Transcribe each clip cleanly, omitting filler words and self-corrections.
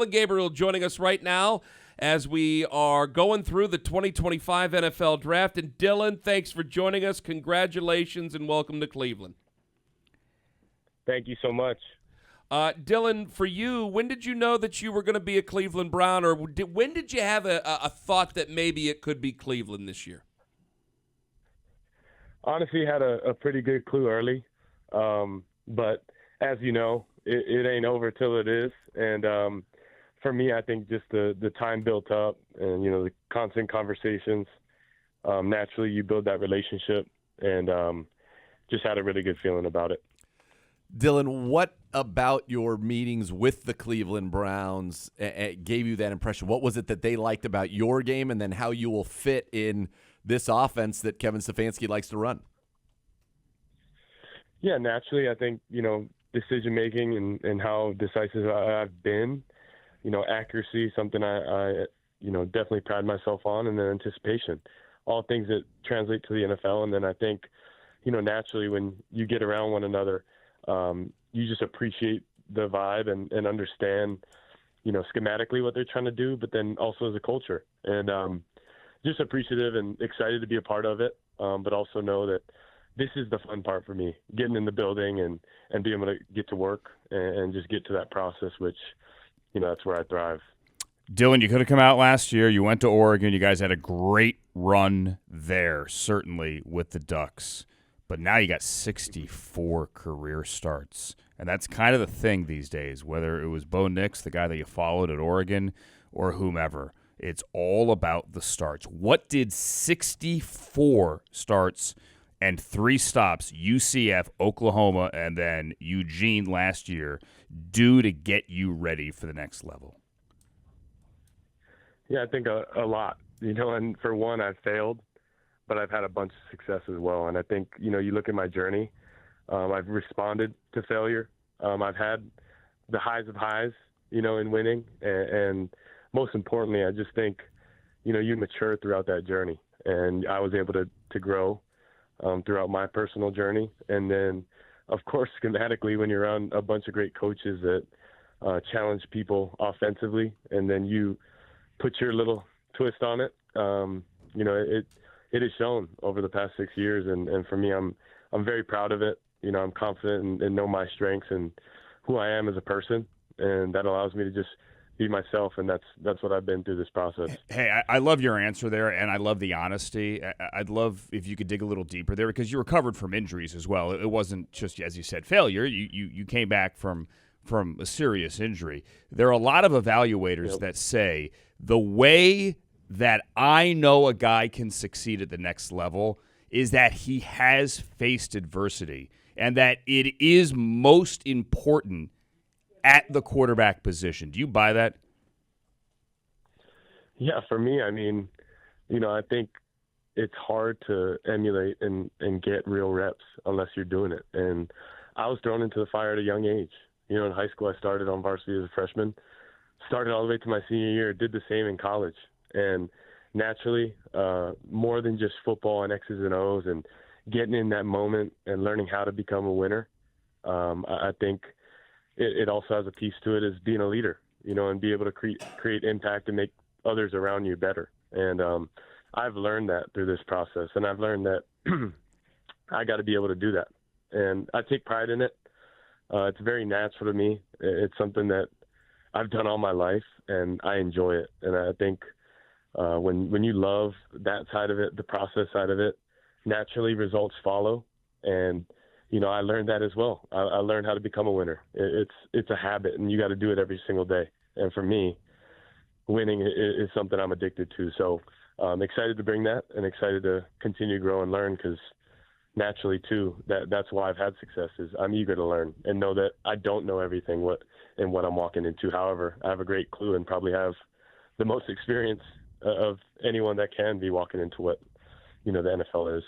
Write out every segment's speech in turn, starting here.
Gabriel joining us right now as we are going through the 2025 NFL Draft. And Dillon, thanks for joining us. Congratulations and welcome to Cleveland. Thank you so much. Dillon, for you, when did you know that you were going to be a Cleveland Brown, or when did you have a thought that maybe it could be Cleveland this year? Honestly, had a pretty good clue early, but as you know, it ain't over till it is. And for me, I think just the time built up and, the constant conversations, naturally you build that relationship, and just had a really good feeling about it. Dillon, what about your meetings with the Cleveland Browns gave you that impression? What was it that they liked about your game, and then how you will fit in this offense that Kevin Stefanski likes to run? Yeah, naturally, I think, decision-making and how decisive I've been, accuracy, something I definitely pride myself on, and then anticipation, all things that translate to the NFL. And then I think, naturally when you get around one another, you just appreciate the vibe and understand, schematically what they're trying to do, but then also as a culture. And just appreciative and excited to be a part of it, but also know that this is the fun part for me, getting in the building and being able to get to work and just get to that process, which, that's where I thrive. Dillon, you could have come out last year. You went to Oregon. You guys had a great run there, certainly, with the Ducks. But now you got 64 career starts. And that's kind of the thing these days, whether it was Bo Nix, the guy that you followed at Oregon, or whomever. It's all about the starts. What did 64 starts and 3 stops, UCF, Oklahoma, and then Eugene last year, do to get you ready for the next level? Yeah, I think a lot, and for one, I've failed, but I've had a bunch of success as well. And I think, you look at my journey, I've responded to failure. I've had the highs of highs, in winning. And most importantly, I just think, you mature throughout that journey. And I was able to grow throughout my personal journey. And then, of course, schematically, when you're around a bunch of great coaches that challenge people offensively, and then you put your little twist on it, it has shown over the past 6 years. And for me, I'm very proud of it. I'm confident and know my strengths and who I am as a person. And that allows me to just be myself, and that's what I've been through this process. Hey, I love your answer there, and I love the honesty. I'd love if you could dig a little deeper there, because you recovered from injuries as well. It wasn't just, as you said, failure. You came back from a serious injury. There are a lot of evaluators that say the way that I know a guy can succeed at the next level is that he has faced adversity, and that it is most important at the quarterback position. Do you buy that? Yeah, for me, I mean, I think it's hard to emulate and get real reps unless you're doing it. And I was thrown into the fire at a young age. In high school, I started on varsity as a freshman, started all the way to my senior year, did the same in college. And naturally, more than just football and X's and O's and getting in that moment and learning how to become a winner, I think it also has a piece to it as being a leader, and be able to create impact and make others around you better. And I've learned that through this process, and I've learned that I got to be able to do that. And I take pride in it. It's very natural to me. It's something that I've done all my life, and I enjoy it. And I think when you love that side of it, the process side of it, naturally results follow. And I learned that as well. I learned how to become a winner. It's a habit, and you got to do it every single day. And for me, winning is something I'm addicted to. So I'm excited to bring that, and excited to continue to grow and learn, because naturally too, that's why I've had success, is I'm eager to learn and know that I don't know everything what I'm walking into. However, I have a great clue and probably have the most experience of anyone that can be walking into what, the NFL is.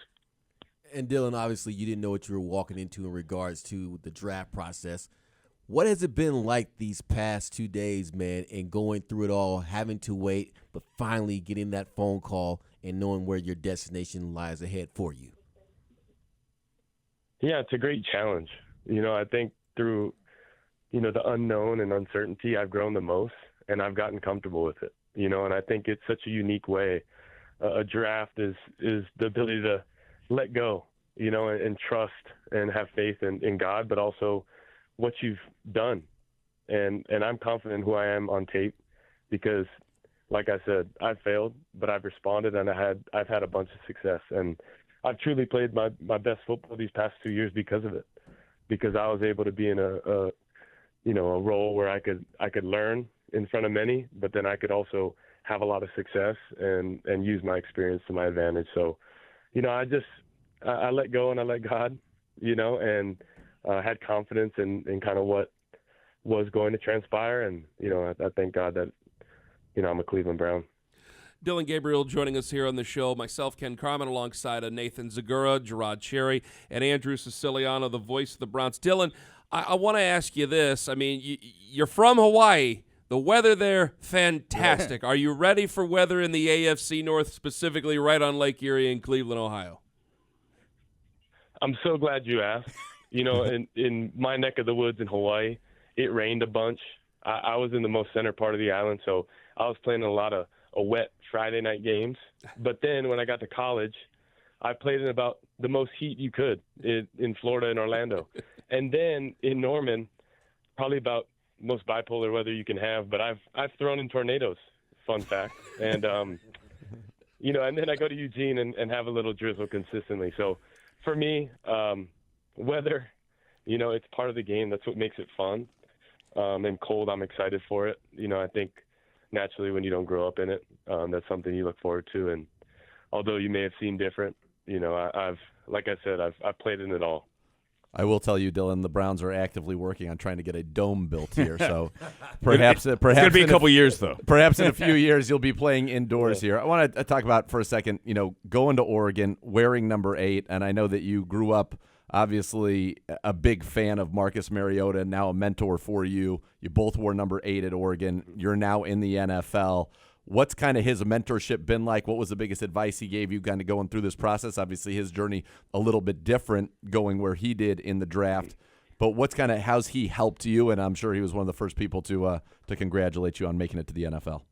And Dillon, obviously you didn't know what you were walking into in regards to the draft process. What has it been like these past 2 days, man, and going through it all, having to wait, but finally getting that phone call and knowing where your destination lies ahead for you? Yeah, it's a great challenge. I think through, the unknown and uncertainty, I've grown the most. and I've gotten comfortable with it. And I think it's such a unique way. A draft is the ability to let go, and trust and have faith in God, but also what you've done. And I'm confident in who I am on tape because, like I said, I've failed, but I've responded, and I've had a bunch of success. And I've truly played my best football these past 2 years because of it, because I was able to be in a role where I could learn in front of many, but then I could also have a lot of success and use my experience to my advantage. So, I let go and I let God, and had confidence in kind of what was going to transpire. And, I thank God that, I'm a Cleveland Brown. Dillon Gabriel joining us here on the show. Myself, Ken Carmen, alongside Nathan Zagura, Gerard Cherry, and Andrew Siciliano, the voice of the Browns. Dillon, I want to ask you this. I mean, you're from Hawaii. The weather there, fantastic. Are you ready for weather in the AFC North, specifically right on Lake Erie in Cleveland, Ohio? I'm so glad you asked. In my neck of the woods in Hawaii, it rained a bunch. I was in the most center part of the island, so I was playing a lot of wet Friday night games. But then when I got to college, I played in about the most heat you could in Florida and Orlando. And then in Norman, probably about most bipolar weather you can have, but I've thrown in tornadoes, fun fact. And, and then I go to Eugene and have a little drizzle consistently. So for me, weather, it's part of the game. That's what makes it fun. And cold, I'm excited for it. I think naturally when you don't grow up in it, that's something you look forward to. And although you may have seen different, I've played in it all. I will tell you, Dillon, the Browns are actively working on trying to get a dome built here. So perhaps it's going to be a couple years, though. Perhaps in a few years you'll be playing indoors here. I want to talk about for a second, going to Oregon, wearing number 8, and I know that you grew up obviously a big fan of Marcus Mariota, now a mentor for you. You both wore number 8 at Oregon. You're now in the NFL. What's kind of his mentorship been like? What was the biggest advice he gave you kind of going through this process? Obviously, his journey a little bit different going where he did in the draft. But how's he helped you? And I'm sure he was one of the first people to congratulate you on making it to the NFL.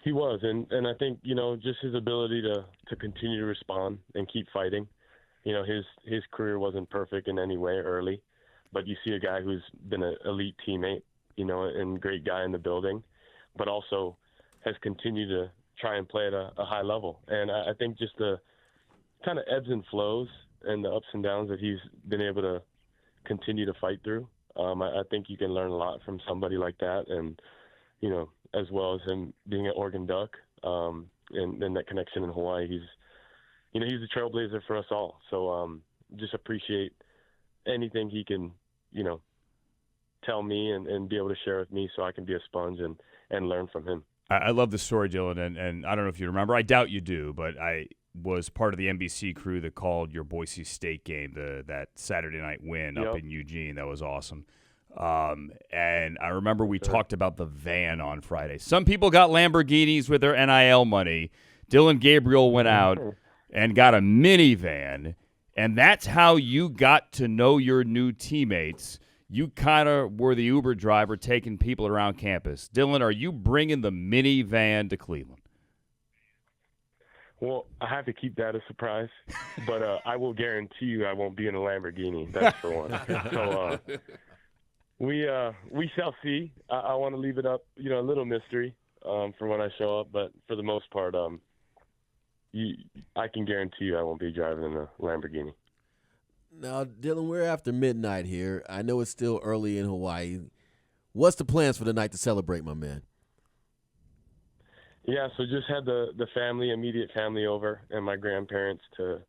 He was, and I think, just his ability to continue to respond and keep fighting. His career wasn't perfect in any way early, but you see a guy who's been an elite teammate, and great guy in the building, but also has continued to try and play at a high level. And I think just the kind of ebbs and flows and the ups and downs that he's been able to continue to fight through, I think you can learn a lot from somebody like that. And, as well as him being an Oregon Duck, and that connection in Hawaii, he's a trailblazer for us all. So just appreciate anything he can, tell me and be able to share with me so I can be a sponge and learn from him. I love the story, Dillon, and I don't know if you remember. I doubt you do, but I was part of the NBC crew that called your Boise State game, that Saturday night win up in Eugene. That was awesome. And I remember we talked about the van on Friday. Some people got Lamborghinis with their NIL money. Dillon Gabriel went out and got a minivan, and that's how you got to know your new teammates. You kind of were the Uber driver taking people around campus. Dillon, are you bringing the minivan to Cleveland? Well, I have to keep that a surprise, but I will guarantee you I won't be in a Lamborghini. That's for one. So we shall see. I want to leave it up, a little mystery for when I show up, but for the most part, I can guarantee you I won't be driving in a Lamborghini. Now, Dillon, we're after midnight here. I know it's still early in Hawaii. What's the plans for the night to celebrate, my man? Yeah, so just had the immediate family over, and my grandparents to,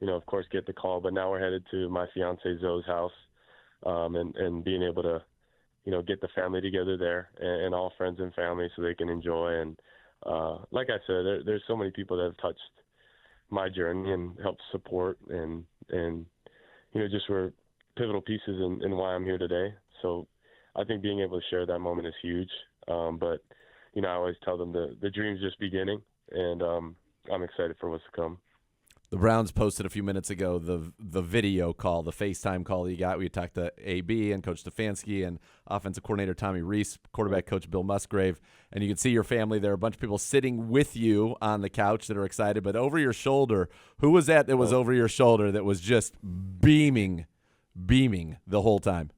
of course, get the call. But now we're headed to my fiance Zoe's house, and being able to, get the family together there and all friends and family so they can enjoy. And like I said, there's so many people that have touched my journey and helped support and just were pivotal pieces in why I'm here today. So I think being able to share that moment is huge. But I always tell them the dream's just beginning, and I'm excited for what's to come. The Browns posted a few minutes ago the video call, the FaceTime call that you got. We talked to AB and Coach Stefanski and offensive coordinator Tommy Reese, quarterback coach Bill Musgrave, and you can see your family there. A bunch of people sitting with you on the couch that are excited, but over your shoulder, who was that was over your shoulder that was just beaming the whole time?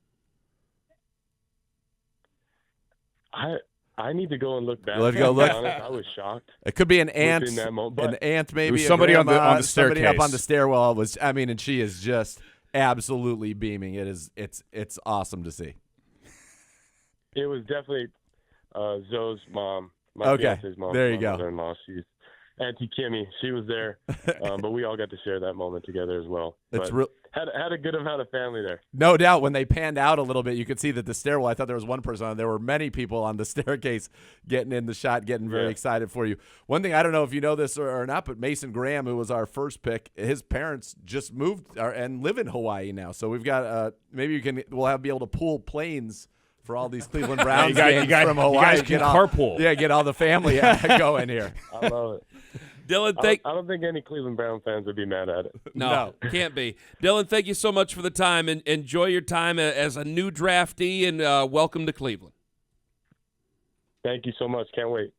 I need to go and look back. Let's go To be look. honest, I was shocked. It could be an aunt, within that moment, an but aunt maybe. It was a somebody on the grandma, staircase. somebody up on the stairwell and she is just absolutely beaming. It's awesome to see. it was definitely Zoe's mom, my Okay, fiance's mom. there you my go. mother-in-law. She's Auntie Kimmy. She was there, but we all got to share that moment together as well. It's But real. had a good amount of family there. No doubt when they panned out a little bit, you could see that the stairwell, I thought there was one person on. There were many people on the staircase getting in the shot, getting very excited for you. One thing, I don't know if you know this or not, but Mason Graham, who was our first pick, his parents just moved and live in Hawaii now. So we've got we'll be able to pool planes for all these Cleveland Browns games from Hawaii. You guys can carpool. Yeah, get all the family going here. I love it. Dylan, I don't think any Cleveland Brown fans would be mad at it. No, can't be. Dylan, thank you so much for the time, and enjoy your time as a new draftee, and welcome to Cleveland. Thank you so much. Can't wait.